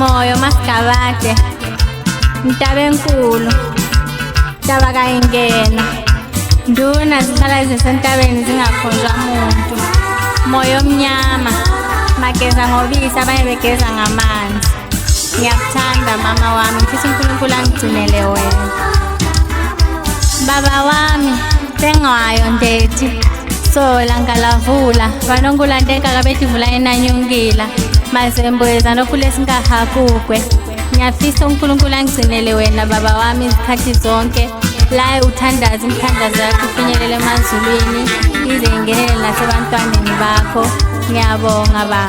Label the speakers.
Speaker 1: Moyo Masikabade, Ntabenkulu, Tabakayingena, Nduna zihlala zisentabeni zingakhonjwa muntu. Moyo Omnyama, bageza ngobisi abanye begeza ngamanzi. Ngiyakuthanda mama wami, ngifisa uNkulunkulu angigcinele wena. Baba wami, Tengwayo Ndethi, Sola Ngalavula, Vanongulanteka kabethi vula enanyungila, Mazembweza nokhule singahakugwe. Ngiyafisa uNkulunkulu angigcinele wena baba wami izikhathi zonke. La uthandaza imithandazo yakho ifinyelele emazulwini, ize ingenele nasebantwaneni bakho. Ngiyabonga baba.